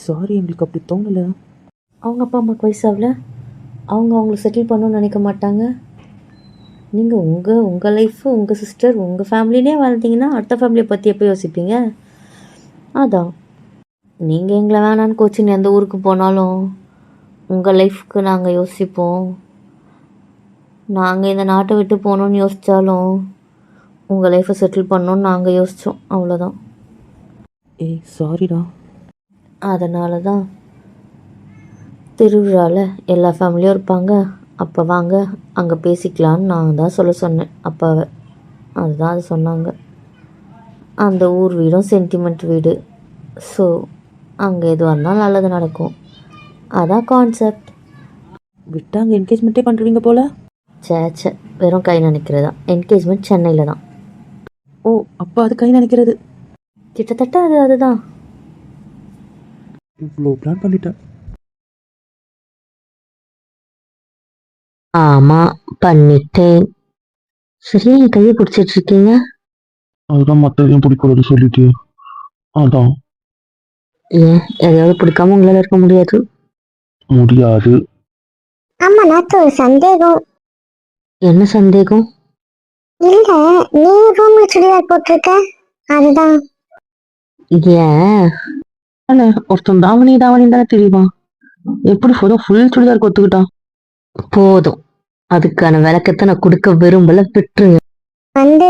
Sorry, எங்களுக்கு அப்படி தோணலை. அவங்க அப்பா அம்மாவுக்கு வயசாகல, அவங்க அவங்கள செட்டில் பண்ணணும்னு நினைக்க மாட்டாங்க. நீங்கள் உங்கள் லைஃப்பு, உங்கள் சிஸ்டர், உங்கள் ஃபேமிலினே வாழ்ந்தீங்கன்னா அடுத்த ஃபேமிலியை பற்றி எப்போ யோசிப்பீங்க? அதான் நீங்கள் எங்களை வேணான்னு கோச்சின்னு எந்த ஊருக்கு போனாலும் உங்கள் லைஃப்க்கு நாங்கள் யோசிப்போம். நாங்கள் இந்த நாட்டை விட்டு போகணுன்னு யோசித்தாலும் உங்கள் லைஃப்பை செட்டில் பண்ணணுன்னு நாங்கள் யோசித்தோம், அவ்வளோதான். சாரிடா. அதனால தான் திருவிழாவில் எல்லா ஃபேமிலியும் இருப்பாங்க, அப்போ வாங்க அங்கே பேசிக்கலான்னு நான் தான் சொல்ல சொன்னேன் அப்பாவை. அதுதான் அது சொன்னாங்க. அந்த ஊர் வீடும் சென்டிமெண்ட் வீடு. ஸோ அங்கே எதுவாக இருந்தாலும் நல்லது நடக்கும், அதான் கான்செப்ட். விட்டாங்க என்கேஜ்மெண்ட்டே பண்ணுறீங்க போல. சேச்சே, வெறும் கை நினைக்கிறதா. என்கேஜ்மெண்ட் சென்னையில் தான். ஓ, அப்போ அது கை நினைக்கிறது. கிட்டத்தட்ட அதுதான். இவ்வளோ பிளான் பண்ணிட்டேன். ஆமாம், பண்ணிட்டேன். சரியா என் கையை பிடிச்சிட்டு இருக்கீங்க? அதுதான் மற்றதையும் பிடிக்கிறது சொல்லிட்டு. அதான். ஏன் எதையாவது பிடிக்காம உங்களால் இருக்க முடியாது? முடியாது. ஆமா, நாத்து ஒரு சந்தேகம். என்ன சந்தேகம்? இல்ல, நீ ரூம்ல சுடிதார் போட்டிருக்க, அதுதான். ஏன் ஒருத்தன் தாவணி தானே தெரியுமா? எப்படி ஃபுல் சுடிதார் கொத்துக்கிட்டான்? போதும், அதுக்கான விளக்கத்தை நான் கொடுக்க விரும்பல, விட்டுருங்க. வந்து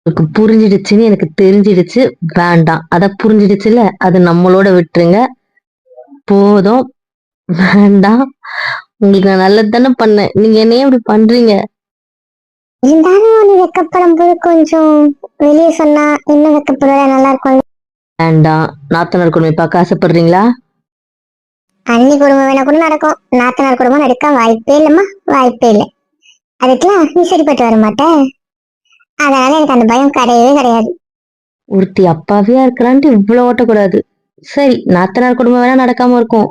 உங்களுக்கு புரிஞ்சிடுச்சுன்னு எனக்கு தெரிஞ்சிடுச்சு, வேண்டாம். அத புரிஞ்சிடுச்சுல, அது நம்மளோட விட்டுருங்க. போதும், வேண்டாம். உங்களுக்கு நான் நல்லது தானே பண்ணேன், நீங்க என்னையே இப்படி பண்றீங்க? இருந்தாலும் நீ வெக்கப்படும் போது கொஞ்சம் வெளியே சொன்னா இன்னும் வெக்கப்படுவத நல்லா இருக்கும். வேண்டாம். நாத்தனார் கொடுமை பார்க்க ஆசைப்படுறீங்களா? அன்னி குடும்பம் வேணா கூட நடக்கும், நாத்தனார் குடும்பம் நடக்க வாய்ப்பே இல்லம்மா, வாய்ப்பே இல்லை. அதுக்கெல்லாம் நீ சரிப்பட்டு வர மாட்ட. அதனால எனக்கு அந்த பயம் கிடையவே கிடையாது. ஒருத்தி அப்பாவியா இருக்கலான்ட்டு இவ்வளவு ஓட்டக்கூடாது. சரி, நாத்தனார் குடும்பம் வேணா நடக்காம இருக்கும்,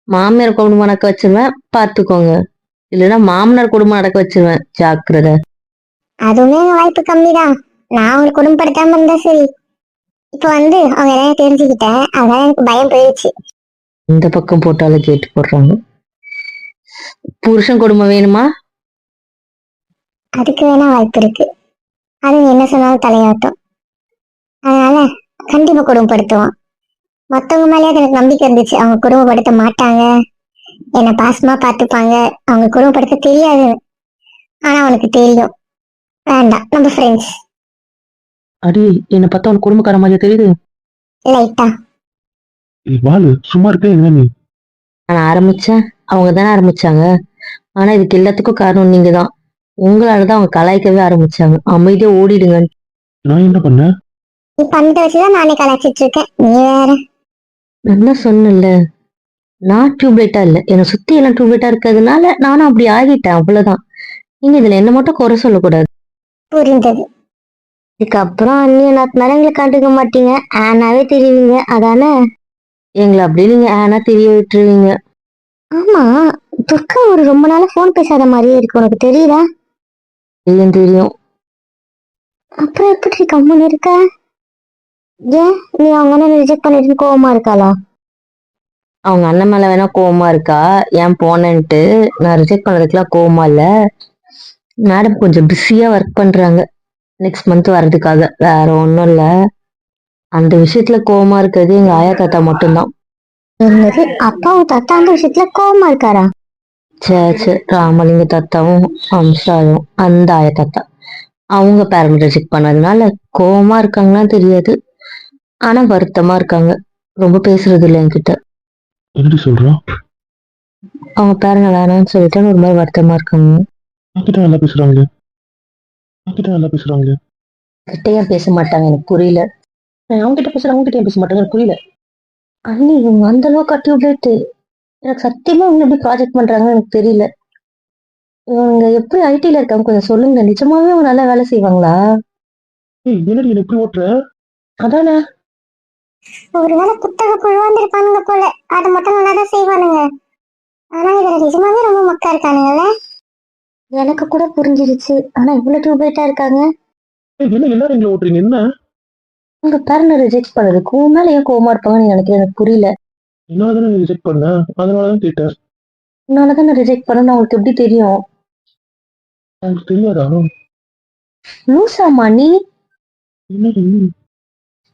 மாமியார் குடும்பம் நடக்க வச்சிருவேன், பாத்துக்கோங்க. இல்லைன்னா மாமனார் குடும்பம் நடக்க வச்சிருவேன், ஜாக்கிரதை. அதுவுமே வாய்ப்பு கம்மிதான். நான் அவங்க குடும்பப்படுத்தாம இருந்தா சரி. இப்ப வந்து அவங்க எதாவது தெரிஞ்சுக்கிட்டேன், அதனால எனக்கு பயம் போயிடுச்சு. இந்த பக்கம் போட்டாலும் கேட்டு போடுறாங்க. புருஷன் குடும்பம் வேணுமா? அதுக்கு வேணா வாய்ப்பு இருக்கு. அது என்ன சொன்னாலும் தலையாட்டும். அதனால கண்டிப்பா குடும்பப்படுத்துவான். மத்தவங்க மேலேயே எனக்கு நம்பிக்கை இருந்துச்சு, அவங்க குடும்பப்படுத்த மாட்டாங்க, என்னை பாசமா பார்த்துப்பாங்க, அவங்க குடும்பப்படுத்த தெரியாது. ஆனா அவனுக்கு தெரியும். வேண்டாம், நம்ம ஃப்ரெண்ட்ஸ். அடி, என்னை பார்த்தா உனக்கு குடும்பக்கார மாதிரியா தெரியுது? லைட்டா. வாழு, சும்மா இருக்க. என்ன நீ? நான் ஆரம்பிச்சேன், அவங்க தானே ஆரம்பிச்சாங்க. ஆனா இதுக்கு எல்லாத்துக்கும் காரணம் நீங்க தான். உங்களாலதான் அவங்க கலாய்க்கவே ஆரம்பிச்சாங்க. அமைதியா ஓடிடுங்க. நான் என்ன பண்ணேன்? நீ பண்ணத வச்சுதான் நானே கலாச்சிட்டு இருக்கேன், நீ வேற. நல்லா சொன்னல, நான் டியூப்லைட்டா இல்ல, என்னை சுத்தி எல்லாம் டியூப்லைட்டா இருக்கிறதுனால நானும் அப்படி ஆகிட்டேன், அவ்வளவுதான். நீங்க இதுல என்ன மட்டும் குறை சொல்லக்கூடாது. புரிந்தது. இதுக்கப்புறம் அந்நிய நாத்தினால எங்களை கண்டுக்க மாட்டீங்க, ஆனாவே தெரியுவீங்க, அதானே? எங்களை அப்படியே நீங்க ஆனா தெரிய விட்டுருவீங்க. ஆமா, துர்கா ஒரு ரொம்ப நாளா போன் பேசாத மாதிரியே இருக்கு, உனக்கு தெரியுதா? தெரியும் தெரியும். அப்புறம் எப்படி கம்முன்னு இருக்க? ஏன் நீ அவங்க அண்ணன் ரிஜெக்ட் பண்ணிட்டு கோவமா இருக்காளா? அவங்க அண்ணன் மேல வேணா கோவமா இருக்கா, ஏன் போனேன்ட்டு. நான் ரிஜெக்ட் பண்ணதுக்குலாம் கோவமா இல்ல. மேடம் கொஞ்சம் பிஸியா ஒர்க் பண்றாங்க, நெக்ஸ்ட் மந்த் வர்றதுக்காக, வேற ஒன்றும் இல்ல. அந்த விஷயத்துல கோவமா இருக்கிறது எங்க ஆயா தாத்தா மட்டும்தான். என்னது, அப்பாவும் தாத்தா அந்த விஷயத்துல கோவமா இருக்காரா? சே, ராமலிங்க தாத்தாவும் அம்சாவும் அந்த ஆயா தாத்தா அவங்க பேரண்ட் ரிஜெக்ட் பண்ணதுனால கோவமா இருக்காங்கன்னு தெரியாது, ஆனா வருத்தமா இருக்காங்க. ரொம்ப பேசுறது இல்லை என்கிட்ட. என்னடி சொல்றான்? அவங்க பேரண்ட் வேணாம்னு சொல்லிட்டு ஒரு மாதிரி வருத்தமா இருக்காங்க. என்கிட்ட நல்லா பேசுறாங்களே. என்கிட்ட நல்லா பேசுறாங்களே. கிட்டே பேச மாட்டாங்க, எனக்கு புரியல. அவங்க கிட்ட பேசுற, அவங்க கிட்ட பேச மாட்டாங்க, எனக்கு புரியல. அண்ணி இவங்க அந்த அளவுக்கு கட்டி விட்டு எனக்கு சத்தியமா இவங்க எப்படி ப்ராஜெக்ட் பண்றாங்கன்னு எனக்கு தெரியல. இவங்க எப்படி ஐடில இருக்காங்க, கொஞ்சம் சொல்லுங்க. நிஜமாவே அவங்க நல்லா வேலை செய்வாங்களா? என்னடி என்ன எப்படி ஓட்டுற? அதானே, ஒருவேளை புத்தக புழு வந்திருப்பானுங்க போல, அதை மட்டும் நல்லாதான் செய்வானுங்க. ஆனா இதுல நிஜமாவே ரொம்ப மக்கா இருக்கானுங்கல்ல. எனக்கு கூட புரிஞ்சிருச்சு, ஆனா இவ்வளவு டியூப்லைட்டா இருக்காங்க. என்ன எல்லாரும் எங்களை ஓட்டுறீங்க? என்ன உங்க பேரனை ரிஜெக்ட் பண்ணதுக்கு உன் மேல ஏன் கோவமா இருப்பாங்கன்னு நீ நினைக்கிறேன், எனக்கு புரியல. என்னால தானே ரிஜெக்ட் பண்ணேன், அதனாலதான் கேட்டேன். உன்னாலதான் நான் ரிஜெக்ட் பண்ண உங்களுக்கு எப்படி தெரியும்? உங்களுக்கு தெரியாதா? லூசாமா நீ? என்னடி?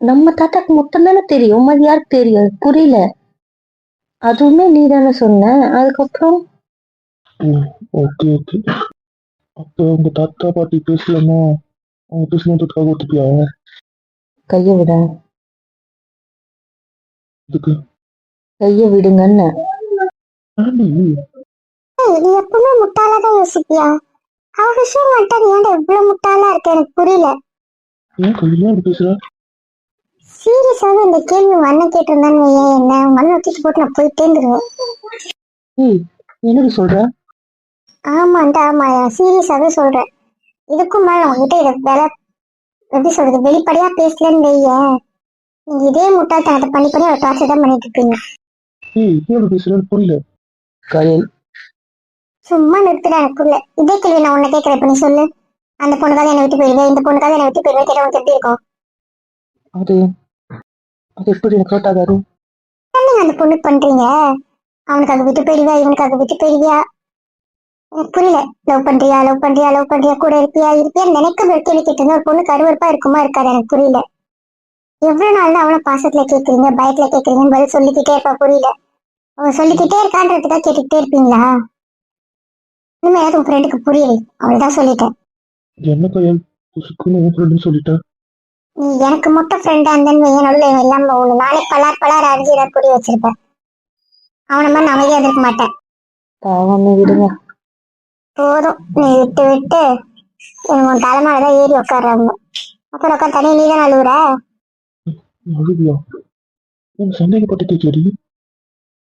நம்ம தாத்தாக்கு மட்டும் தானே தெரியும், அது யாருக்கு தெரியும்? புரியல. அதுவுமே நீ தானே சொன்ன. அதுக்கப்புறம் ஓகே ஓகே. அப்ப உங்க தாத்தா பாட்டி பேசலன்னா அவங்க பேசணுன்றதுக்காக ஒத்துப்பியா? கைய விட, இதுக்கு கைய விடுங்கன்னு. ஆண்டி, நீ எப்பவுமே முட்டாளாதான் யோசிப்பியா? அவ விஷயம் மட்டும் ஏன்டா இவ்வளவு முட்டாளா இருக்க எனக்கு புரியல. ஏன் கையில அப்படி பேசுற? சீரியஸாவே இந்த கேள்வி உங்க அண்ணன் கேட்டிருந்தான்னு வையேன், என்ன உங்க அண்ணன் வச்சுட்டு போட்டு நான் போயிட்டே இருந்துருவேன். ஏய், என்னடி சொல்ற? ஆமாண்டா ஆமாயா, சீரியஸாவே சொல்றேன். இதுக்கும் மேல உங்ககிட்ட இதை எப்படி சொல்றது, வெளிப்படையா பேசலன்னு வையேன், நீங்க இதே முட்டாள்தனத்தை பண்ணி பண்ணி ஒரு டார்ச்சர் தான் பண்ணிட்டு இருப்பீங்க. ஏய், ஏன் அப்படி பேசுறேன்னு புரியல. கயல், சும்மா நிறுத்துடா எனக்குள்ள. இதே கேள்வி நான் உன்னை கேட்கறேன், இப்ப நீ சொல்லு. அந்த பொண்ணுக்காக என்னை விட்டு போயிருவேன், இந்த பொண்ணுக்காக என்னை விட்டு போயிருவேன் கேட்ட உனக்கு எப்படி இருக்கும்? அது அது எப்படி எனக்கு ஹர்ட் ஆகாது? நீங்க அந்த பொண்ணுக்கு பண்றீங்க, அவனுக்காக விட்டு போயிருவியா, இவனுக்காக விட்டு போயிருவியா? எனக்கு புரியல. லவ் பண்றியா லவ் பண்றியா லவ் பண்றியா, கூட இருப்பியா இருப்பியா நினைக்க ஒரு கேள்வி கேட்டு ஒரு பொண்ணுக்கு அருவருப்பா இருக்குமா இருக்காது, எனக்கு புரியல. எவ்வளவு நாள் தான் அவளை பாசத்துல கேக்குறீங்க, பயத்துல கேக்குறீங்கன்னு பதில் சொல்லிக்கிட்டே இருப்பா, புரியல. அவன் சொல்லிக்கிட்டே இருக்கான்றதுக்காக கேட்டுக்கிட்டே இருப்பீங்களா? இனிமே ஏதாவது உன் ஃப்ரெண்டுக்கு புரியலை, அவள்தான் சொல்லிட்டேன். என்ன கையால் புசுக்குன்னு உன் ஃப்ரெண்டுன்னு சொல்லிட்டேன். நீ எனக்கு மட்டும் ஃப்ரெண்டா இருந்தேன்னு வையன், நடுவில் இல்லாம ஒண்ணு நானே பலார் பலார் அரிஞ்சிட புரிய வச்சிருப்பேன். அவனை மாதிரி நான் அமைதியா இருக்க மாட்டேன். பாவம், விடுங்க. போதும், நீ விட்டு விட்டு உன் தலைமையிலதான் ஏறி உட்காடுறாங்க. அப்புறம் உட்காந்து தனியா நீ தான் அழுவுற. அழுவியா? உன் சந்தேகப்பட்டு கேட்கலடி.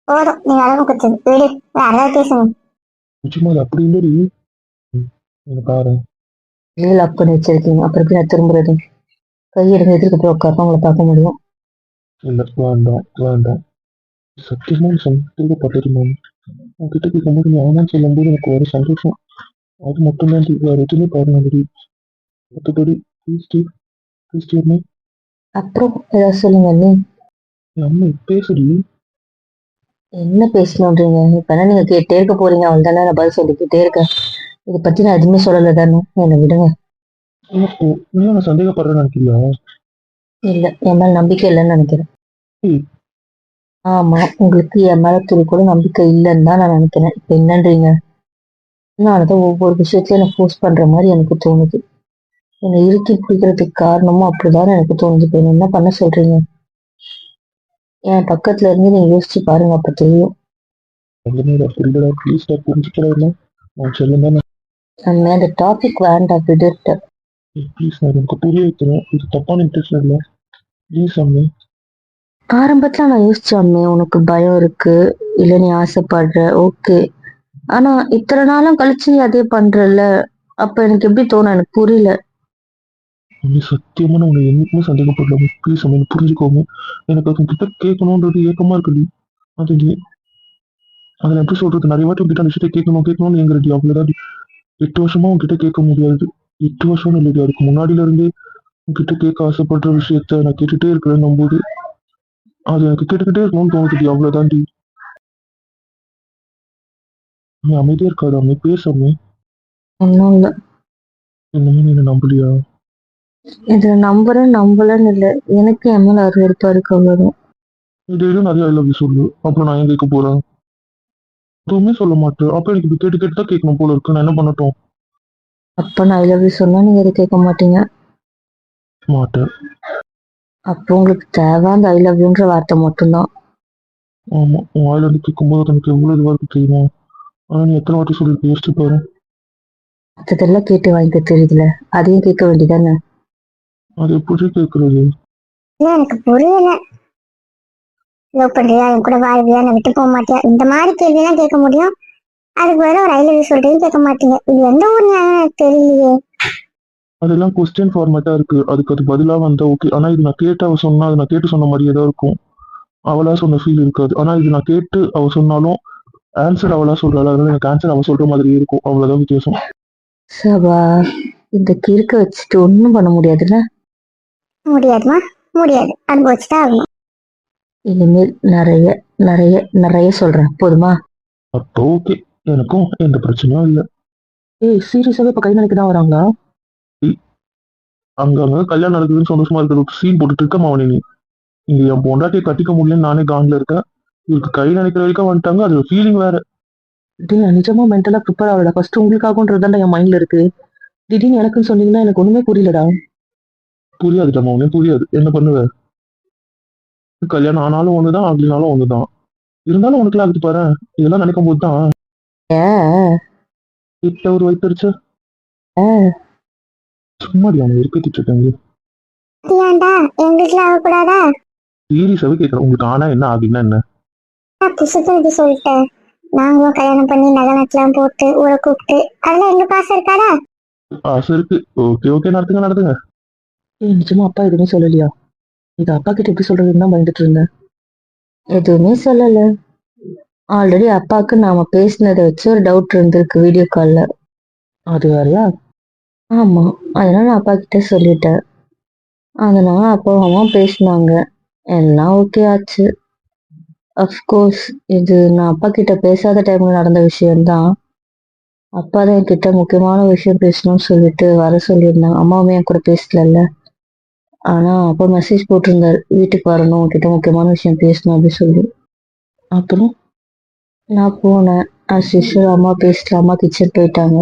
போதும், நீ அளவு குத்துது விடு, வேற ஏதாவது பேசுங்க. நிச்சயமா அது அப்படி இல்லடி. என்ன பாரு, நீ லாக் பண்ணி வச்சிருக்கீங்க, அப்புறம் எப்படி நான் திரும்புறது? கையெடுங்க, எதிர்க்க போய் உட்காரணும், உங்களை பார்க்க முடியும். இல்ல வேண்டாம் வேண்டாம். சத்தியமா சந்தேகப்பட்டது மேம். உன்கிட்ட கேட்கும்போது நீ ஆமான்னு சொல்லும்போது எனக்கு ஒரு சந்தோஷம். அது மட்டும்தான் வேற எதுவுமே பாருங்க. மற்றபடி ப்ளீஸ் அப்புறம் ஏதாவது சொல்லுங்க நீ. அம்மா பேசுடி. என்ன பேசணுன்றீங்க? இப்ப என்ன நீங்க கேட்டே இருக்க போறீங்க, அவள் தானே, நான் பதில் சொல்லிக்கிட்டே இருக்கேன். இதை பத்தி நான் எதுவுமே சொல்லலை தானே, என்னை விடுங்க. இப்போ நீ நான் சந்தேகப்படுறேன்னு நினைக்கிறியா? இல்ல, என் மேல நம்பிக்கை இல்லைன்னு நினைக்கிறேன். ஏய், ஆமா, உங்களுக்கு என் மேல துளி கூட நம்பிக்கை இல்லைன்னு தான் நான் நினைக்கிறேன். இப்ப என்னன்றீங்க? அதனாலதான் ஒவ்வொரு விஷயத்தையும் என்ன ஃபோர்ஸ் பண்ற மாதிரி எனக்கு தோணுது. என்னை இறுக்கி பிடிக்கிறதுக்கு காரணமும் அப்படிதான் எனக்கு தோணுது. இப்ப என்ன பண்ண சொல்றீங்க? என் பக்கத்துல இருந்து நீங்க யோசிச்சு பாருங்க, அப்ப தெரியும். அந்த புரியலடா, ப்ளீஸ்டா புரிஞ்சுக்கடா. நான் சொல்லுங்க. நம்ம அந்த டாபிக் வேண்டாம், விடுட்டு. ப்ளீஸ், நான் எனக்கு புரிய வைக்கிறேன். இது தப்பான இன்ட்ரெஸ்ட் இல்லை. ப்ளீஸ் அம்மே. ஆரம்பத்துல நான் யோசிச்சாமே, உனக்கு பயம் இருக்கு, இல்ல நீ ஆசைப்படுற, ஓகே. ஆனா இத்தனை நாளும் கழிச்சு நீ அதே பண்றல, அப்ப எனக்கு எப்படி தோணும், எனக்கு புரியல. நீ சத்தியமா நான் உன்னை என்னைக்குமே சந்தேகப்படல. ப்ளீஸ் அம்மே, புரிஞ்சுக்கோங்க. எனக்கு அது உங்ககிட்ட கேட்கணுன்றது ஏக்கமா இருக்குடி. அது நீ அதில் எப்படி சொல்றது, நிறைய வாட்டி உங்ககிட்ட அந்த விஷயத்தை கேட்கணும்னு எங்கிறடி. அவ்வளோதான். 8 வருஷமா உங்ககிட்ட கேட்க முடியாது. 8 வருஷம் இல்லையா, அதுக்கு முன்னாடியில இருந்தே உங்ககிட்ட கேட்க ஆசைப்படுற விஷயத்த நான் கேட்டுட்டே இருக்கிறேன் போது அது எனக்கு கேட்டுக்கிட்டே இருக்கணும்னு தோணுதுடி. அவ்வளவுதான்டி. நீ அமைதியா இருக்காது அம்மே, பேசாமே. ஒன்னும் இல்ல. என்னமே நீ என்ன நம்பலையா? இதுல நம்புறேன் நம்பலன்னு இல்ல, எனக்கு என் மேல அருவருப்பா இருக்கு, அவ்வளவுதான். நீ டெய்லியும் நிறைய ஐ லவ் யூ சொல்லு, அப்புறம் நான் ஏன் கேட்க போறேன்? எதுவுமே சொல்ல மாட்டேன். அப்ப எனக்கு இப்படி கேட்டு கேட்டு தான் கேட்கணும் போல இருக்கு. நான் என்ன பண்ணட்டும்? அப்ப நான் ஐ லவ் யூ சொன்னா நீங்க எதை கேட்க மாட்டீங்க. மாட்டேன். அப்போ உங்களுக்கு தேவை அந்த ஐ லவ் யூன்ற வார்த்தை மட்டும்தான். ஆமா, உன் வாயில இருந்து கேட்கும்போது அது எனக்கு எவ்வளவு இதுவா இருக்கு தெரியுமா? ஆனா நீ எத்தனை வாட்டி சொல்லி யோசிச்சு பாரு. மற்றதெல்லாம் கேட்டு வாங்கிக்க தெரியுதுல, அதையும் கேட்க வேண்டியதானே. அது எப்படி கேட்கறது? இல்ல எனக்கு புரியல. லவ் பண்றியா, என் கூட வாழ்வியா, நான் விட்டு போக மாட்டியா, இந்த மாதிரி கேள்வி எல்லாம் கேட்க முடியும். அதுக்கு வேற ஒரு ஐ லவ் யூ சொல்றேன்னு கேட்க மாட்டீங்க. இது எந்த ஊர் நியாயம் எனக்கு தெரியலையே. அதெல்லாம் கொஸ்டின் ஃபார்மேட்டா இருக்கு. அதுக்கு அது பதிலா வந்தா ஓகே. ஆனா இது நான் கேட்டு அவ சொன்னா அது நான் கேட்டு சொன்ன மாதிரியே தான் இருக்கும். அவளா சொன்ன ஃபீல் இருக்காது. ஆனா இது நான் கேட்டு அவ சொன்னாலும் ஆன்சர் அவளா சொல்றாள், அதனால எனக்கு ஆன்சர் அவ சொல்ற மாதிரியே இருக்கும். அவ்வளவுதான் வித்தியாசம். சபா, இந்த கிறுக்க வச்சுட்டு ஒண்ணும் பண்ண முடியாதுல்ல. முடியாதுமா. முடியாது, அனுபவிச்சுதான் ஆகணும். இனிமேல் நிறைய நிறைய நிறைய சொல்றேன், போதுமா? அப்போ ஓகே, எனக்கும் எந்த பிரச்சனையும் இல்லை. ஏய் சீரியஸாவே இப்ப கை நாளைக்கு தான் வராங்களா? அங்கங்க கல்யாணம் நடக்குதுன்னு சந்தோஷமா இருக்கிறது சீன் போட்டுட்டு இருக்க மாவனி நீ. இங்க என் பொண்டாட்டியை கட்டிக்க முடியலன்னு நானே கான்ல இருக்கேன். இவருக்கு கை நினைக்கிற வரைக்கும் வந்துட்டாங்க, அது ஃபீலிங் வேற. டேய் நான் நிஜமா மென்டலா ப்ரிப்பேர் ஆகல. ஃபர்ஸ்ட் உங்களுக்காகன்றதுதான் என் மைண்ட்ல இருக்கு. திடீர்னு எனக்குன்னு சொன்னீங்கன்னா எனக்கு ஒண்ணுமே புரியலடா. புரியாதுடா மாவனே, புரியாது. என்ன பண்ணுவ? கல்யாணம் ஆனாலும் ஒண்ணுதான், ஆகலினாலும் ஒண்ணுதான். இருந்தாலும் உனக்குலாம் ஆகுது பாரு. இதெல்லாம் நினைக்கும் போது தான் ஏ, இப்ப ஒரு வைத்தறிச்ச ஏ, சும்மாடி அவங்க இருப்பிட்டு இருக்காங்க. ஏன்டா எங்களுக்குலாம் ஆகக்கூடாதா? சீரியஸாவே கேட்கறேன், உங்களுக்கு ஆனா என்ன ஆகுதுன்னா என்ன? புதுசுக்கு இது சொல்லிட்டேன். நாங்களும் கல்யாணம் பண்ணி நகை நட்டுலாம் போட்டு ஊரை கூப்பிட்டு அதெல்லாம் எங்களுக்கு ஆசை இருக்காதா? ஆசை இருக்கு. ஓகே ஓகே, நடத்துங்க நடத்துங்க. ஏய் நிஜமா அப்பா எதுவுமே சொல்லலையா? இது அப்பா கிட்ட எப்படி சொல்றதுன்னு தான் பயந்துட்டு இருந்தேன். எதுவுமே சொல்லல. ஆல்ரெடி அப்பாவுக்கு நாம பேசினதை வச்சு ஒரு டவுட் இருந்திருக்கு வீடியோ கால்ல. அது வேறயா? ஆமா, அதனால நான் அப்பா கிட்ட சொல்லிட்டேன். அதனால அப்பாவும் அம்மா பேசினாங்க, எல்லாம் ஓகே ஆச்சு. அஃப்கோர்ஸ் இது நான் அப்பா கிட்ட பேசாத டைம்ல நடந்த விஷயம்தான். அப்பா தான் என்கிட்ட முக்கியமான விஷயம் பேசணும்னு சொல்லிட்டு வர சொல்லியிருந்தாங்க. அம்மாவுமே என் கூட பேசல. ஆனா அப்பா மெசேஜ் போட்டிருந்தாரு, வீட்டுக்கு வரணும், உன்கிட்ட முக்கியமான விஷயம் பேசணும் அப்படின்னு சொல்லி. அப்புறம் நான் போனேன். அஸ் யூஷுவல் அம்மா பேசிட்டு அம்மா கிச்சன் போயிட்டாங்க.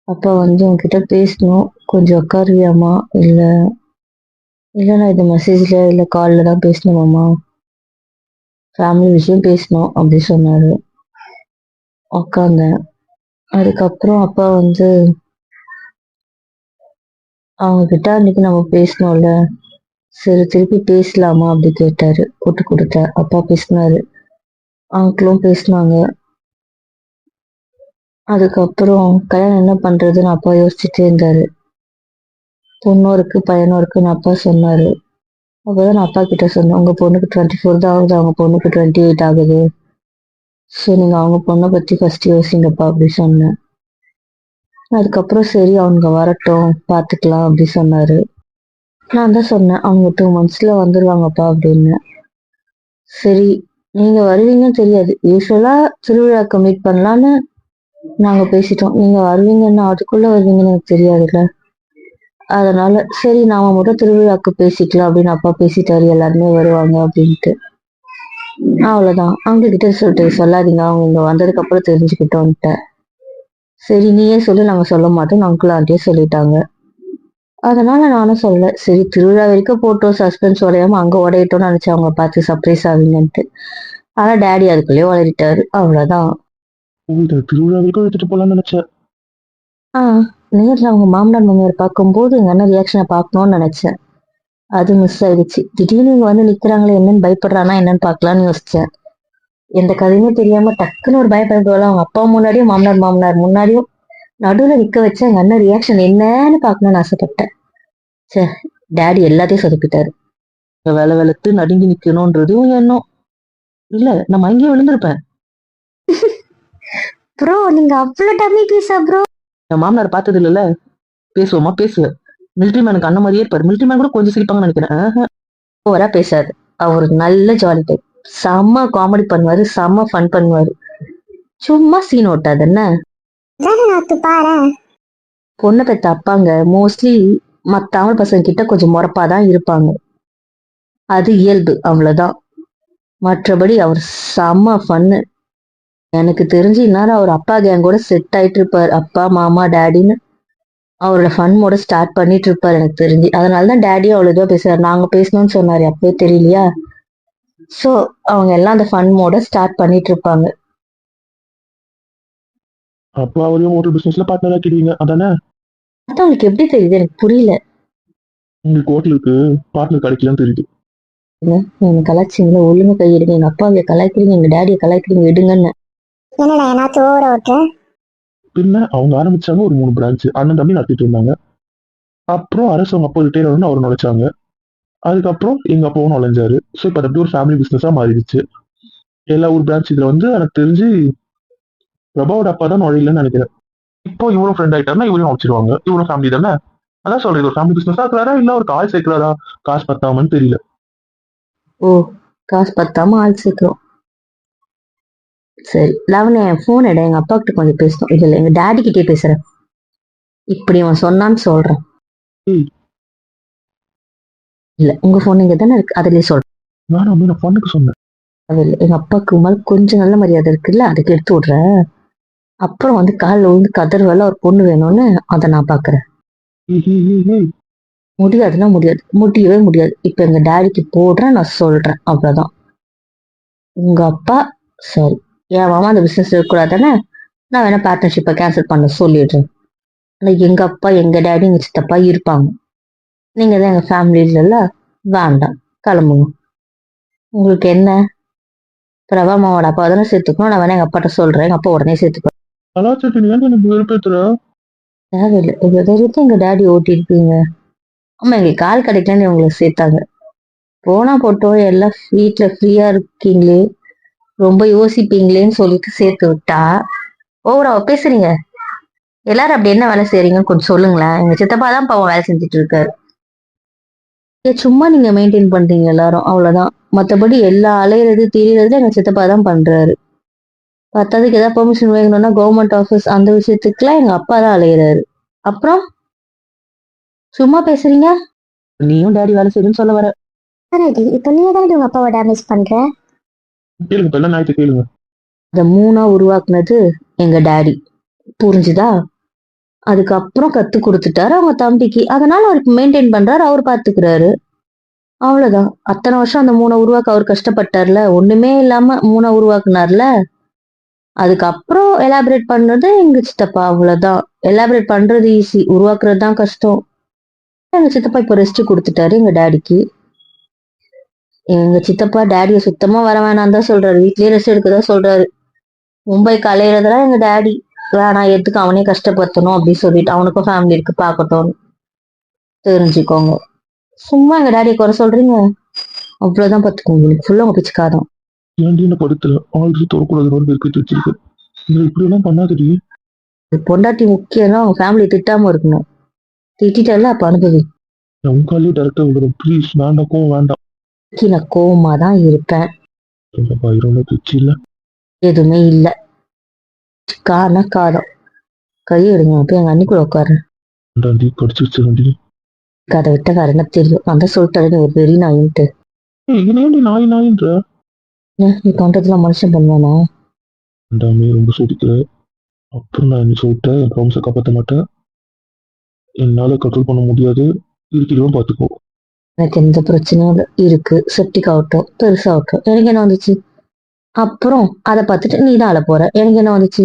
அப்பா வந்து உன்கிட்ட பேசணும், கொஞ்சம் உட்காருவியாம்மா? இல்ல இல்ல நான் இது மெசேஜ்ல இல்ல கால்ல தான் பேசணுமாம்மா, ஃபேமிலி விஷயம் பேசணும் அப்படி சொன்னாரு. உட்காந்தேன். அதுக்கப்புறம் அப்பா வந்து அவங்க கிட்ட அன்னைக்கு நம்ம பேசணும்ல, சரி திருப்பி பேசலாமா அப்படி கேட்டாரு. போட்டு கொடுத்தேன். அப்பா பேசினாரு, அங்கிளும் பேசினாங்க. அதுக்கப்புறம் கல்யாணம் என்ன பண்றதுன்னு அப்பா யோசிச்சுட்டே இருந்தாரு. பொண்ணும் இருக்கு பையனும் இருக்குன்னு அப்பா சொன்னாரு. அப்பதான் நான் அப்பா கிட்ட சொன்னேன், உங்க பொண்ணுக்கு 24 தான் ஆகுது, அவங்க பொண்ணுக்கு 28 ஆகுது. ஸோ நீங்க அவங்க பொண்ணை பத்தி ஃபர்ஸ்ட் யோசிங்கப்பா அப்படி சொன்னேன். அதுக்கப்புறம் சரி அவங்க வரட்டும் பாத்துக்கலாம் அப்படி சொன்னாரு. நான் தான் சொன்னேன், அவங்க 2 monthsல வந்துருவாங்கப்பா அப்படின்னு. சரி நீங்க வருவீங்கன்னு தெரியாது, யூஸ்வலா திருவிழாக்கு மீட் பண்ணலான்னு நாங்க பேசிட்டோம். நீங்க வருவீங்கன்னா அதுக்குள்ள வருவீங்கன்னு எனக்கு தெரியாதுல்ல. அதனால சரி நாம மட்டும் திருவிழாக்கு பேசிக்கலாம் அப்படின்னு அப்பா பேசிட்டாரு, எல்லாருமே வருவாங்க அப்படின்ட்டு. அவ்வளவுதான். அவங்க கிட்ட சொல்லிட்டு சொல்லாதீங்க, அவங்க இங்க வந்ததுக்கு அப்புறம் தெரிஞ்சுக்கிட்டோன்ட்டேன். சரி நீயே சொல்லு, நாங்க சொல்ல மாட்டோம், அங்கிள் ஆண்டியே சொல்லிட்டாங்க. அதனால நானும் சொல்லல. சரி திருவிழா வரைக்கும் போட்டோம், சஸ்பென்ஸ் உடையாம அங்க உடையட்டோம்னு நினைச்சு அவங்க பார்த்து சர்ப்ரைஸ் ஆவீங்கன்ட்டு. ஆனா டேடி அதுக்குள்ளேயே உளறிட்டாரு, அவ்வளவுதான். இந்த திருவிழா வரைக்கும் எடுத்துட்டு போலாம்னு நினைச்சேன். நேர்ல அவங்க மாமனார் மாமியார் பார்க்கும்போது எங்க அண்ணன் ரியாக்ஷனை பார்க்கணும்னு நினைச்சேன். அது மிஸ் ஆயிடுச்சு. திடீர்னு இங்க வந்து நிக்கிறாங்களே, என்னன்னு பயப்படுறானா என்னன்னு பார்க்கலான்னு யோசிச்சேன். எந்த கதையுமே தெரியாம டக்குன்னு ஒரு பயப்படுவாள். அவங்க அப்பா முன்னாடியும் மாமனார் முன்னாடியும் நடுவுல நிக்க வச்சு எங்க அண்ணன் ரியாக்ஷன் என்னன்னு பார்க்கணும்னு ஆசைப்பட்டேன். சே, டேடி எல்லாத்தையும் சொதப்பிட்டாரு. வேலை வெளுத்து நடுங்கி நிக்கணும்ன்றதும் எண்ணம் இல்ல, நான் அங்கேயே விழுந்திருப்பேன். ப்ரோ நீங்க அவ்வளவு டம்மி பீஸா ப்ரோ? என் மாமனார் பார்த்தது இல்லைல்ல, பேசுவோமா பேசுவேன். மிலிட்ரி மேனுக்கு அண்ணன் மாதிரியே இருப்பாரு. மிலிட்ரி மேன் கூட கொஞ்சம் சிரிப்பாங்கன்னு நினைக்கிறேன். ஓவரா பேசாது. அவர் நல்ல ஜாலி டைப். செம்ம காமெடி பண்ணுவாரு, செம்ம ஃபன் பண்ணுவாரு. சும்மா சீன் ஓட்டாது என்ன. நாத்து பாரு. பொண்ணை பெத்த அப்பாங்க மோஸ்ட்லி மத்த தமிழ் பசங்க கிட்ட கொஞ்சம் முறப்பாதான் இருப்பாங்க, அது இயல்பு, அவ்வளவுதான். மற்றபடி அவர் செம்ம ஃபன்னு. எனக்கு தெரிஞ்சு இந்நேரம் அவர் அப்பா கேங் கூட செட் ஆயிட்டு இருப்பாரு. அப்பா மாமா டேடின்னு அவரோட ஃபன் மோட ஸ்டார்ட் பண்ணிட்டு இருப்பாரு எனக்கு தெரிஞ்சு. அதனாலதான் டேடியும் அவ்வளவு இதுவா பேசுறாரு. நாங்க பேசணும்னு சொன்னாரு அப்பவே, தெரியலையா? சோ அவங்க எல்லாம் அந்த ஃபன் மோட ஸ்டார்ட் பண்ணிட்டு இருப்பாங்க. அப்போ அவரையும் ஹோட்டல் பிசினஸ்ல பார்ட்னர் ஆக்கிடுவீங்க அதானே? மத்தவங்களுக்கு எப்படி தெரியுது எனக்கு புரியல. உங்களுக்கு ஹோட்டலுக்கு பார்ட்னர் கிடைக்கலன்னு தெரியுது. நீங்க கலாய்ச்சிங்களா? ஒழுங்கு கையெடுங்க. எங்க அப்பாவை கலாய்க்கிறீங்க, எங்க டேடியை கலாய்க்கிறீங்க, எடுங்கன்னு. என்னடா நாத்து ஓவர ஓட்டு? பின்ன அவங்க ஆரம்பிச்சாங்க ஒரு 3 பிரான்ச், அண்ணன் தம்பி நடத்திட்டு இருந்தாங்க. அப்புறம் அரசு அவங்க அப்பா ரிட்டையர் ஆகணும்னு அவர் நுழைச்சாங்க. அதுக்கப்புறம் எங்க அப்பாவும் நுழைஞ்சாரு. ஸோ இப்போ அது அப்படி ஒரு ஃபேமிலி பிசினஸா மாறிடுச்சு. எல்லா ஊர் பிரான்ச் இதுல வந்து எனக்கு தெரிஞ்சு பிரபாவோட அப்பா தான் நுழையிலன்னு நினைக்கிறேன். இப்போ இவரும் ஃப்ரெண்ட் ஆயிட்டாருன்னா இவரையும் நுழைச்சிருவாங்க. இவரும் ஃபேமிலி தானே, அதான் சொல்றேன், ஒரு ஃபேமிலி பிசினஸ் ஆக்குறாரா இல்ல ஒரு கால் சேர்க்கிறாரா? காசு பத்தாமன்னு தெரியல. ஓ, காசு பத்தாம ஆள் சேர்க்கிறோம். சரி லவனே, ஃபோன் எடு, எங்க அப்பா கிட்ட கொஞ்சம் பேசணும். இல்ல எங்க டாடி கிட்டே பேசுறேன். இப்படி அவன் சொன்னான்னு சொல்றேன். ஏய், இல்ல உங்க ஃபோன் இங்க தானே இருக்கு, அதுலயே சொல்றேன். நான் நான் பொண்ணுக்கு சொன்னேன். அது இல்ல, எங்க அப்பாவுக்கு மேல கொஞ்சம் நல்ல மரியாதை இருக்குல்ல, அதுக்கு எடுத்து விடுறேன். அப்புறம் வந்து காலில் விழுந்து கதறுவேல ஒரு பொண்ணு வேணும்னு, அதை நான் பாக்குறேன். ஏய், ஏய், ஏய், ஏய். முடியாதுன்னா முடியாது, முடியவே முடியாது. இப்ப எங்க டாடிக்கு போடுறேன், நான் சொல்றேன், அவ்வளவுதான். உங்க அப்பா சரி, என் மாமா அந்த பிசினஸ் இருக்கக்கூடாதானே, நான் வேணா பார்ட்னர்ஷிப்பை கேன்சல் பண்ண சொல்லிடுறேன். ஆனா எங்க அப்பா, எங்க டாடி, எங்க சித்தப்பா இருப்பாங்க. நீங்க தான் எங்க ஃபேமிலியில இல்ல, வேண்டாம், கிளம்புங்க. உங்களுக்கு என்ன, பிரபா அம்மாவோட அப்பா தானே சேர்த்துக்கணும், நான் வேணா எங்க அப்பாட்ட சொல்றேன், எங்க அப்பா உடனே சேர்த்துக்கணும். கலாச்சாரத்தை நீ ஏன் எனக்கு வெறுப்பேத்துற? தேவையில்லை, இவ்வளவு தைரியத்தை எங்க டாடி ஓட்டி இருக்கீங்க. ஆமா, எங்களுக்கு கால் கிடைக்கலன்னு உங்களை சேர்த்தாங்க. போனா போட்டோம், எல்லாம் வீட்டுல ஃப்ரீயா இருக்கீங்களே, ரொம்ப யோசிப்பீங்களேன்னு சொல்லிட்டு சேர்த்து விட்டா ஓவரா பேசுறீங்க. எல்லாரும் அப்படி என்ன வேலை செய்றீங்கன்னு கொஞ்சம் சொல்லுங்களேன். எங்க சித்தப்பா தான் பாவம் வேலை செஞ்சுட்டு இருக்காரு. சும்மா நீங்க மெயின்டைன் பண்றீங்க எல்லாரும், அவ்வளவுதான். மத்தபடி எல்லா அலையிறது திரியறது எங்க சித்தப்பா தான் பண்றாரு. பத்தாவதுக்கு ஏதாவது பெர்மிஷன் வேணும்னா கவர்மெண்ட் ஆஃபீஸ் அந்த விஷயத்துக்குலாம் எங்க அப்பா தான் அலையிறாரு. அப்புறம் சும்மா பேசுறீங்க. நீயும் டாடி வேலை செய்யுதுன்னு சொல்ல வர. கரடி, இப்ப நீ தானே உங்க அப்பாவை டேமேஜ் பண்ற. கேளுங்க, இப்ப எல்லாம் ஞாயிற்று கேளுங்க. அதை மூணா உருவாக்குனது எங்க டாடி, புரிஞ்சுதா? அதுக்கப்புறம் கத்து கொடுத்துட்டாரு அவங்க தம்பிக்கு, அதனால அவருக்கு மெயின்டைன் பண்றாரு, அவர் பாத்துக்கிறாரு, அவ்வளவுதான். அத்தனை வருஷம் அந்த மூணை உருவாக்க அவர் கஷ்டப்பட்டார்ல, ஒண்ணுமே இல்லாம மூணை உருவாக்குனார்ல. அதுக்கப்புறம் எலாபரேட் பண்றது எங்க சித்தப்பா, அவ்வளவுதான். எலாபரேட் பண்றது ஈஸி, உருவாக்குறது தான் கஷ்டம். எங்க சித்தப்பா இப்ப ரெஸ்ட் கொடுத்துட்டாரு எங்க டாடிக்கு. எங்க சித்தப்பா டாடியை சுத்தமா வர வேணாம் தான் சொல்றாரு, வீட்லயே ரெஸ்ட் எடுக்கதான் சொல்றாரு. மும்பைக்கு அலையிறதுலாம் எங்க டாடி வேணாம், எதுக்கு அவனே கஷ்டப்படுத்தணும் அப்படின்னு சொல்லிட்டு, அவனுக்கும் ஃபேமிலி இருக்கு பார்க்கட்டும், தெரிஞ்சுக்கோங்க. சும்மா எங்க டாடியை குறை சொல்றீங்க, அவ்வளவுதான். பார்த்துக்கோங்க, உங்களுக்கு ஃபுல்லா உங்க பிச்சுக்காதான். ஏன்டி என்ன படுத்தல ஆல்ரெடி தொடக்கூடாதுன்னு பேருக்கு வச்சிருக்கு. இதை இப்படி எல்லாம் பண்ணாதடி. பொண்டாட்டி முக்கியம்னா அவங்க ஃபேமிலி திட்டாம இருக்கணும். திட்டால அப்ப அனுபவி. நான் உங்காலே டேரக்டா விடுறேன், ப்ளீஸ். வேண்டாம், கோவம் வேண்டாம். நான் கோவமா தான் இருப்பேன், பயிரோட பிச்சு இல்ல. எதுவுமே இல்ல. காரண காதம். கையை எடுங்க, போய் எங்க அண்ணி கூட உட்காரு. வேண்டாண்டி, கடிச்சு வச்சிருந்தி. கதை விட்ட காரணம் தெரியும், அந்த சொல்லிட்டாரு ஒரு பெரிய நாயின்ட்டு. என்ன ஏன்டி நாய் நாயின்ற? நீ பண்றதுலாம் மனுஷன் பண்ணுவானா? வேண்டாமே, ரொம்ப சோதிக்கிற. அப்புறம் நான் என்ன சொல்லிட்டேன், என் ப்ராமிஸை காப்பாற்ற மாட்டேன். என்னால கண்ட்ரோல் பண்ண முடியாது, இருக்கிறதும் பார்த்துக்கோ. எனக்கு எந்த பிரச்சனையும் இல்லை, இருக்கு. செப்டிக் ஆகட்டும், பெருசாகட்டும், எனக்கு என்ன வந்துச்சு? அப்புறம் அதை பார்த்துட்டு நீ தான் அழ போற, எனக்கு என்ன வந்துச்சு?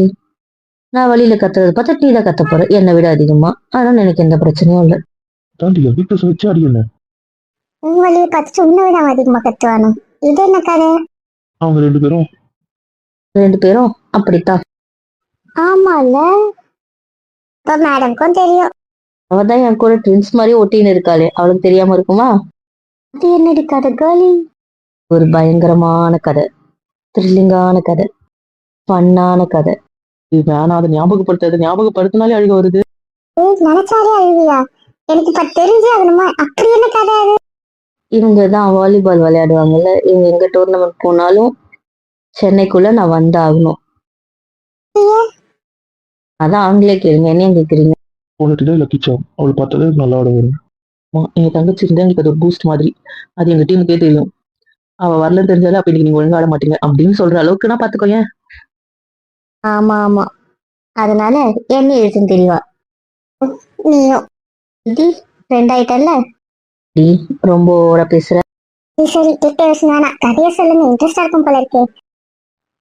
நான் வழியில கத்துறதை பார்த்துட்டு நீ தான் கத்த போற, என்னை விட அதிகமா. அதனால எனக்கு எந்த பிரச்சனையும் இல்லை. தாண்டி என் வீட்டை வச்சு அடி என்ன? உன் வழியை பார்த்துட்டு உன்னை விட அவன் அதிகமா கத்துவானோ? இது என்ன கதை? அவங்க ரெண்டு பேரும் அப்படித்தான். ஆமால, இப்ப மேடம்க்கும் தெரியும். அவதான் என் கூட ட்வின்ஸ் மாதிரி ஒட்டின்னு இருக்காளே, அவளுக்கு தெரியாம இருக்குமா? அது என்னடி கதை கேர்ளி? ஒரு பயங்கரமான கதை, த்ரில்லிங்கான கதை, ஃபன்னான கதை. வேணாம், அதை ஞாபகப்படுத்தினாலே அழுக வருது. நினைச்சாலே அழுவியா? எனக்கு இப்ப தெரிஞ்சு ஆகணுமா? அப்படி என்ன கதை அது? இவங்க தான் வாலிபால் விளையாடுவாங்கல்ல, இவங்க எங்க டோர்னமெண்ட் போனாலும் சென்னைக்குள்ள நான் வந்து ஆகணும். அதான் அவங்களே கேளுங்க, என்னையும் கேக்குறீங்க. போனட்டிதான் லக்கிச்சா, அவளை பார்த்தாலே நல்லா ஆட வரும். எங்க தங்கச்சி இருந்தா எங்களுக்கு அது ஒரு பூஸ்ட் மாதிரி. அது எங்க டீமுக்கே தெரியும். அவ வரலன்னு தெரிஞ்சாலும் அப்ப இன்னைக்கு நீங்க ஒழுங்கா ஆட மாட்டீங்க அப்படின்னு சொல்ற அளவுக்கு நான் பாத்துக்கோங்க. ஆமா ஆமா, அதனால என்ன எழுத்துன்னு தெரியவா? நீயும் இது ஃப்ரெண்ட் ஆயிட்டல்ல. ரொம்ப ஓட பேசுற. சரி, கிட்ட யோசனை கதைய சொல்லுங்க, இன்ட்ரெஸ்டா இருக்கும் போல இருக்கே.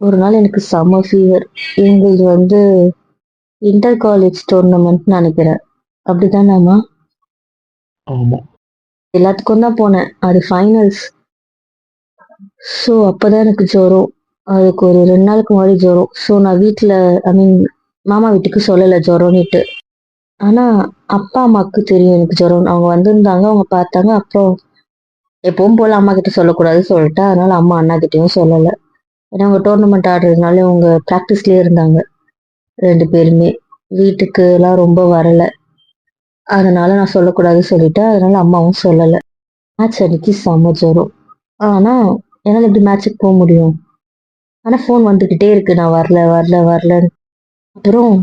ஒரு நாள் எனக்கு செம்ம ஃபீவர். எங்களுக்கு வந்து இன்டர் காலேஜ் டோர்னமெண்ட் நினைக்கிறேன், அப்படித்தானாமா? ஆமா. எல்லாத்துக்கும் தான் போனேன், அது ஃபைனல்ஸ். ஸோ அப்பதான் எனக்கு ஜுரம். அதுக்கு ஒரு 2 நாளுக்கு முன்னாடி ஜுரம். ஸோ நான் வீட்டில், ஐ மீன் மாமா வீட்டுக்கு சொல்லலை ஜுரம்னுட்டு. ஆனா அப்பா அம்மாவுக்கு தெரியும் எனக்கு ஜுரம். அவங்க வந்திருந்தாங்க, அவங்க பார்த்தாங்க. அப்புறம் எப்பவும் போல அம்மா கிட்ட சொல்லக்கூடாது சொல்லிட்டா, அதனால அம்மா அண்ணா கிட்டயும் சொல்லலை. ஏன்னா அவங்க டோர்னமெண்ட் ஆடுறதுனால அவங்க ப்ராக்டிஸ்லயே இருந்தாங்க 2 பேருமே. வீட்டுக்கு எல்லாம் ரொம்ப வரல. அதனால நான் சொல்லக்கூடாதுன்னு சொல்லிட்டேன். அதனால அம்மாவும் சொல்லலை. மேட்ச் அன்னைக்கு செம்ம ஜுரம். ஆனா என்னால் எப்படி மேட்ச்சுக்கு போக முடியும்? ஆனா ஃபோன் வந்துக்கிட்டே இருக்கு, நான் வரல வரல வரலன்னு. அப்புறம்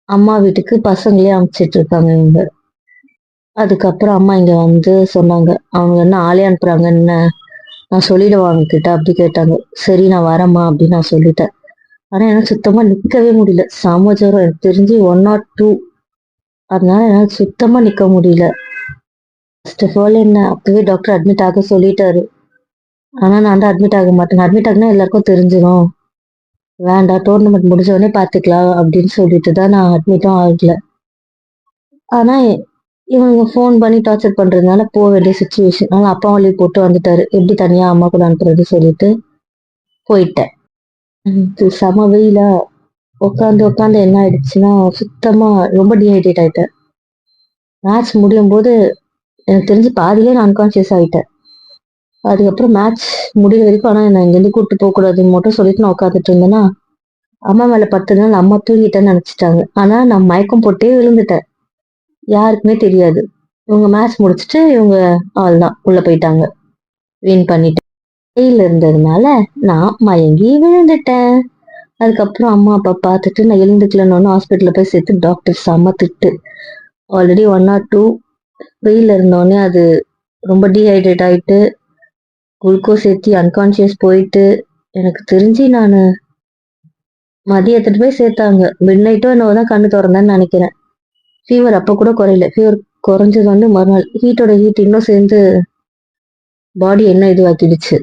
அம்மா வீட்டுக்கு பசங்களே அனுப்பிச்சிட்டு இருக்காங்க இவங்க. அதுக்கப்புறம் அம்மா இங்க வந்து சொன்னாங்க, அவங்க என்ன ஆளே அனுப்புறாங்க என்ன, நான் சொல்லிடுவேன் அவங்க கிட்ட அப்படி கேட்டாங்க. சரி நான் வரேம்மா அப்படின்னு நான் சொல்லிட்டேன். ஆனா எனக்கு சுத்தமா நிக்கவே முடியல, செம ஜுரம். எனக்கு தெரிஞ்சு 102. அதனால என்னால சுத்தமா நிக்க முடியல. ஃபர்ஸ்ட் ஆஃப் ஆல் என்ன அப்பவே டாக்டர் அட்மிட் ஆக சொல்லிட்டாரு. ஆனா நான் வந்து அட்மிட் ஆக மாட்டேன். அட்மிட் ஆகுனா எல்லாருக்கும் தெரிஞ்சிடும், வேண்டாம் டோர்னமெண்ட் முடிஞ்ச உடனே பாத்துக்கலாம் அப்படின்னு சொல்லிட்டு தான் நான் அட்மிட்டும் ஆகல. ஆனா இவங்க ஃபோன் பண்ணி டார்ச்சர் பண்றதுனால போக வேண்டிய சுச்சுவேஷன். அதனால அப்பாவும் லீவ் போட்டு வந்துட்டாரு. எப்படி தனியா அம்மா கூட அனுப்புறது சொல்லிட்டு போயிட்டேன். இது செம வெயிலா, உட்காந்து உட்காந்து என்ன ஆயிடுச்சுன்னா சுத்தமா ரொம்ப டீஹைட்ரேட் ஆயிட்டேன். மேட்ச் முடியும் போது எனக்கு தெரிஞ்சு பாதியிலே நான் அன்கான்சியஸ் ஆயிட்டேன். அதுக்கப்புறம் மேட்ச் முடிகிற வரைக்கும் ஆனா என்ன இங்கேருந்து கூப்பிட்டு போக கூடாதுன்னு மட்டும் சொல்லிட்டு நான் உட்காந்துட்டு இருந்தேன்னா அம்மா மேல பட்டதுனால அம்மா தூங்கிட்டேன்னு நினைச்சிட்டாங்க. ஆனா நான் மயக்கம் போட்டே விழுந்துட்டேன், யாருக்குமே தெரியாது. இவங்க மேட்ச் முடிச்சுட்டு இவங்க அவ்வளவுதான் உள்ள போயிட்டாங்க, வின் பண்ணிட்டேன். வெயில் இருந்ததுனால நான் மயங்கி விழுந்துட்டேன். அதுக்கப்புறம் அம்மா அப்பா பார்த்துட்டு நான் எழுந்துக்கலன்னு ஹாஸ்பிட்டல்ல போய் சேர்த்து டாக்டர் செம்ம திட்டு. ஆல்ரெடி 102 வெயில் இருந்தோடனே அது ரொம்ப டீஹைட்ரேட் ஆயிட்டு குளுக்கோஸ் ஏற்றி அன்கான்சியஸ் போயிட்டு எனக்கு தெரிஞ்சு நான் மதியம் எடுத்துட்டு போய் சேர்த்தாங்க. மிட் நைட்டோ என்னவோதான் கண்ணு திறந்தேன்னு நினைக்கிறேன். ஃபீவர் அப்போ கூட குறையல. ஃபீவர் குறைஞ்சது வந்து மறுநாள் ஹீட்டோட ஹீட் இன்னும் சேர்ந்து பாடி என்ன இதுவாக்கிடுச்சு.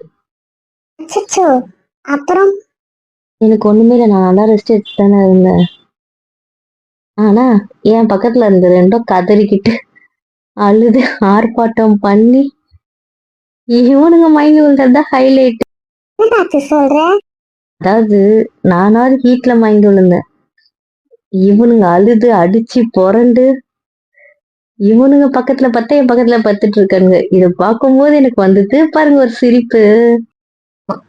அச்சச்சோ. அப்புறம் எனக்கு ஒண்ணுமே இல்லை, நான் நல்லா ரெஸ்ட் எடுத்து தானே இருந்தேன். ஆனா என் பக்கத்துல இருந்த ரெண்டும் கதறிக்கிட்டு அழுது ஆர்ப்பாட்டம் பண்ணி இவனுங்க மயங்கி விழுந்ததுதான் ஹைலைட். என்னடாச்சு சொல்ற? அதாவது நானாவது ஹீட்ல மயங்கி விழுந்தேன், இவனுங்க அழுது அடிச்சு புரண்டு இவனுங்க பக்கத்துல பார்த்தா என் பக்கத்துல பத்துட்டு இருக்கானுங்க. இத பார்க்கும்போது எனக்கு வந்தது பாருங்க ஒரு சிரிப்பு.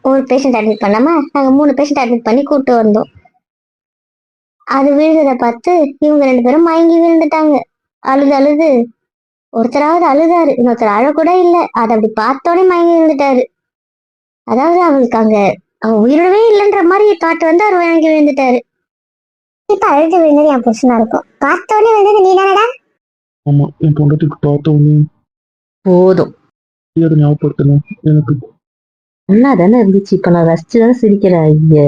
ஒரு பேஷண்ட் அட்மிட் பண்ணாம நாங்க 3 பேஷண்ட் அட்மிட் பண்ணி கூப்பிட்டு வந்தோம். அது விழுந்ததை பார்த்து இவங்க 2 பேரும் மயங்கி விழுந்துட்டாங்க. அழுது அழுது ஒருத்தராவது அழுதாரு, இன்னொருத்தர் அழ கூட இல்ல. அதை அப்படி பார்த்தோடனே மயங்கி விழுந்துட்டாரு. அதாவது அவங்களுக்கு அங்க அவன் உயிரோடவே இல்லைன்ற மாதிரி தாட் வந்து அவர் மயங்கி விழுந்துட்டாரு. இப்ப அழுது விழுந்தது என் புருஷனா இருக்கும், பார்த்தோடனே விழுந்தது நீ தானடா. ஆமா, என் பொண்டாட்டிக்கு பார்த்த உடனே போதும், அதை ஞாபகப்படுத்தணும் எனக்கு. என்ன தானே இருந்துச்சு, இப்ப நான் ரசிச்சு தானே சிரிக்கிறேன். ஐய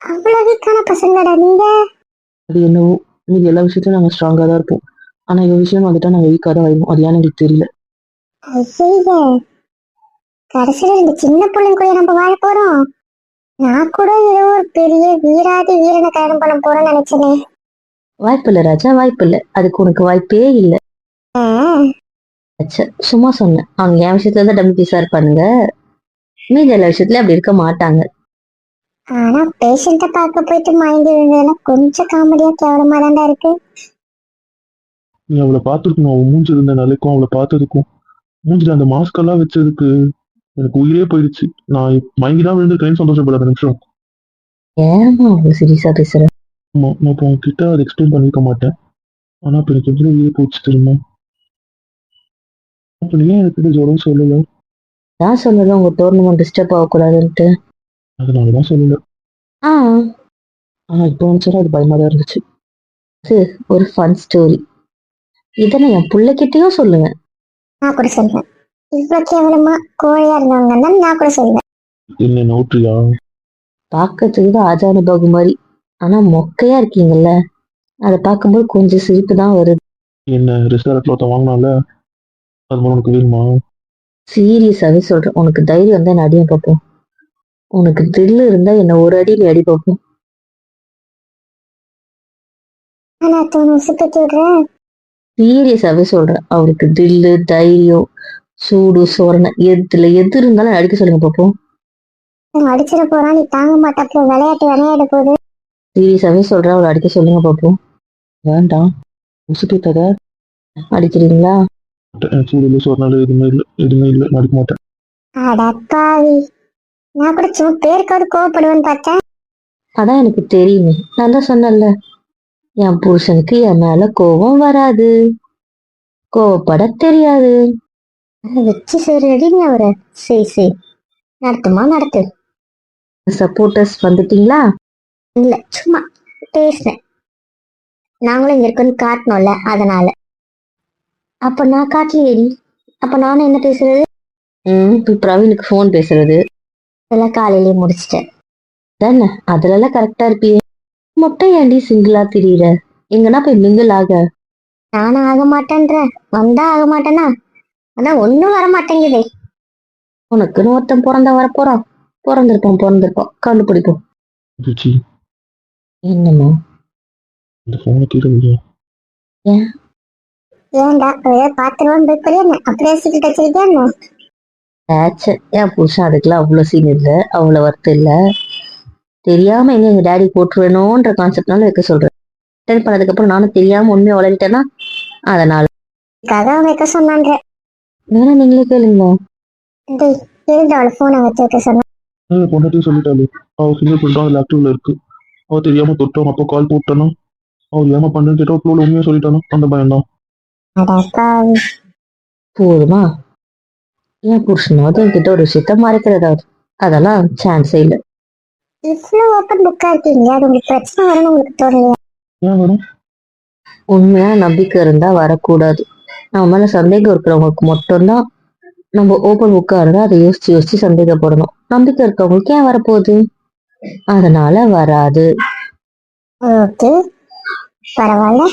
அவ்வளவு வீக்கான பசங்கடா நீங்க. அது என்னவோ, மீதி எல்லா விஷயத்தையும் நாங்க ஸ்ட்ராங்கா தான் இருப்போம். ஆனா இவ விஷயம் வந்துட்டா நாங்க வீக்கா தான் ஆயிடும். அது ஏன்னு எங்களுக்கு தெரியல. ஐயோ, கடைசியில இந்த சின்ன பிள்ளைங்க கூட நம்ம வாழ போறோம். நான் கூட ஏதோ ஒரு பெரிய வீராதி வீரனை கல்யாணம் பண்ண போறேன்னு நினைச்சேனே. வாய்ப்பு இல்ல ராஜா, வாய்ப்பு இல்ல. அதுக்கு உனக்கு வாய்ப்பே இல்ல. ஆ, அச்சா, சும்மா சொன்னேன். அவங்க என் விஷயத்துல தான் டம்மி பீஸா இருப்பானுங்க, மீதி எல்லா விஷயத்துலயும் அப்படி இருக்க மாட்டாங்க. ஆனா பேஷண்ட பார்க்க போயிட்டு மயங்கி விழுந்ததுன்னா கொஞ்சம் காமெடியா கேவலமா தான்டா இருக்கு. நீ அவளை பார்த்துருக்கணும், அவள் மூஞ்சி இருந்த நிலைக்கும் அவளை பார்த்ததுக்கும் மூஞ்சில அந்த மாஸ்க் எல்லாம் வச்சதுக்கு எனக்கு உயிரே போயிடுச்சு. நான் மயங்கிதான் விழுந்திருக்கேன்னு சந்தோஷப்படாத நிமிஷம். ஏமா அவ்வளவு சீரியஸா பேசுற? ஆமா, நான் இப்போ உங்ககிட்ட அதை எக்ஸ்பிளைன் பண்ணிருக்க மாட்டேன். ஆனா இப்போ எனக்கு எவ்வளவு உயிரை போச்சு தெரியுமா? அப்ப நீ ஏன் எனக்கு ஜுரம் சொல்லல? நான் சொன்னது உங்க டோர்னமெண்ட் டிஸ்டர்ப் ஆகக்கூடாதுன்ட்டு. அதனாலதான் சொல்லல. ஆ, ஆனா இப்போ நினைச்சாலும் அது பயமா தான் இருந்துச்சு. இது ஒரு ஃபன் ஸ்டோரி. இதை நான் என் பிள்ளைகிட்டயும் சொல்லுவேன். நான் கூட சொல்றேன், இவ்வளவு கேவலமா கோழையா இருந்தாங்கன்னா நான் கூட சொல்வேன். என்ன நோட்டுறியா? பார்க்கறதுக்கு தான் ஆஜானு பாகு மாதிரி, ஆனா மொக்கையா இருக்கீங்கல்ல, அதை பார்க்கும்போது கொஞ்சம் சிரிப்பு தான் வருது. என்ன ரெஸ்டாரண்ட்ல ஒருத்தன் வாங்கினால அது மாதிரி உனக்கு வேணுமா? சீரியஸாவே சொல்றேன், உனக்கு தைரியம் இருந்தா என்ன அடியும் பார்ப்போம். உனக்கு தில்லு இருந்தா என்ன ஒரு அடி நீ அடி பார்ப்போம். ஆனா தோணு சுத்தி விடுறேன். சீரியஸாவே சொல்றேன், அவருக்கு தில்லு தைரியம் சூடு சோரணை எதுல எது இருந்தாலும் அடிக்க சொல்லுங்க பார்ப்போம். அவன் அடிச்சிட போறான், நீ தாங்க மாட்டாப்புல, விளையாட்டு விளையாட போகுது. சீரியஸாவே சொல்றேன், அவரை அடிக்க சொல்லுங்க பார்ப்போம். வேண்டாம், உசுப்பித்தத. அடிக்கிறீங்களா? சூடு இல்லை, சொன்னாலும் எதுவுமே இல்லை, நடிக்க மாட்டேன். அடப்பாவி, நான் கூட சும்மா பேருக்காவது கோவப்படுவேன்னு பார்த்தேன். அதான் எனக்கு தெரியுமே, நான் தான் சொன்னேன்ல, என் புருஷனுக்கு என் மேல கோபம் வராது, கோவப்பட தெரியாது. வச்சு சரி நீ அவரை சரி நடத்துமா நடத்து. சப்போர்ட்டர்ஸ் வந்துட்டீங்களா? இல்ல சும்மா பேசினேன். நாங்களும் இங்க இருக்குன்னு காட்டணும்ல, அதனால. அப்ப நான் காட்டலையேடி, அப்ப நானும் என்ன பேசுறது? இப்ப பிரவீனுக்கு ஃபோன் பேசுறது அதெல்லாம் காலையிலேயே முடிச்சிட்டேன் தானே. அதுல கரெக்டா இருப்பியே. மொட்டை ஏண்டி சிங்கிளா திரியிற? எங்கன்னா போய் மிங்கிள் ஆக. நானும் ஆக மாட்டேன்ற, வந்தா ஆக மாட்டேனா? ஆனா ஒண்ணும் வர மாட்டேங்குதே. உனக்குன்னு ஒருத்தன் பிறந்தா வரப்போறான், பிறந்திருப்பான் கண்டுபிடிப்போம். ருச்சி என்னம்மா? இந்த ஃபோனை கீழே வைங்க. ஏன்டா ஏதோ பாத்துருவான்னு போய் புரியுது அப்படியே சீக்கிரம் வச்சிருக்கேன். ஆச்சு, என் புருஷன் அதுக்கெல்லாம் அவ்வளவு சீன் இல்ல, அவ்வளவு வருத்தம் இல்ல. தெரியாம எங்க டாடி போட்டுருவேணும்ன்ற கான்செப்ட்னால வைக்க சொல்றேன். அட்டென்ட் பண்ணதுக்கு அப்புறம் நானும் தெரியாம உண்மையை வளர்ந்துட்டேன்னா அதனால. அவன் வைக்க சொன்னான்ற. வேணா நீங்களே கேளுங்களா? டேய் இருந்து அவளை போனை வச்சு வைக்க சொன்னான். பொண்டாட்டியும் சொல்லிட்டாளு, அவள் ஃபிங்கர் பிரிண்ட் அதில் ஆக்டிவ்ல இருக்கு. அவள் தெரியாம தொட்டோம், அப்போ கால் போட்டானா, அவள் ஏமா பண்ணுன்னு கேட்டா ஃப்ளோல உண்மையாக சொல்லிட்டானா, அந்த பயம் தான். போதுமா? என் புருஷனாவது என்கிட்ட ஒரு விஷயத்த மறைக்கிறதாவது, அதெல்லாம் சான்ஸே இல்லை. இவ்வளவு ஓப்பன் புக்கா இருக்கீங்க, அது உங்களுக்கு பிரச்சனை வரும்னு உங்களுக்கு தோணலையா? ஏன் வரும்? உண்மையா நம்பிக்கை இருந்தா வரக்கூடாது. நம்ம மேல சந்தேகம் இருக்கிறவங்களுக்கு மட்டும்தான் நம்ம ஓப்பன் புக்கா இருந்தா அதை யோசிச்சு யோசிச்சு சந்தேகப்படணும். நம்பிக்கை இருக்கவங்களுக்கு ஏன் வரப்போகுது? அதனால வராது. ஓகே பரவாயில்ல.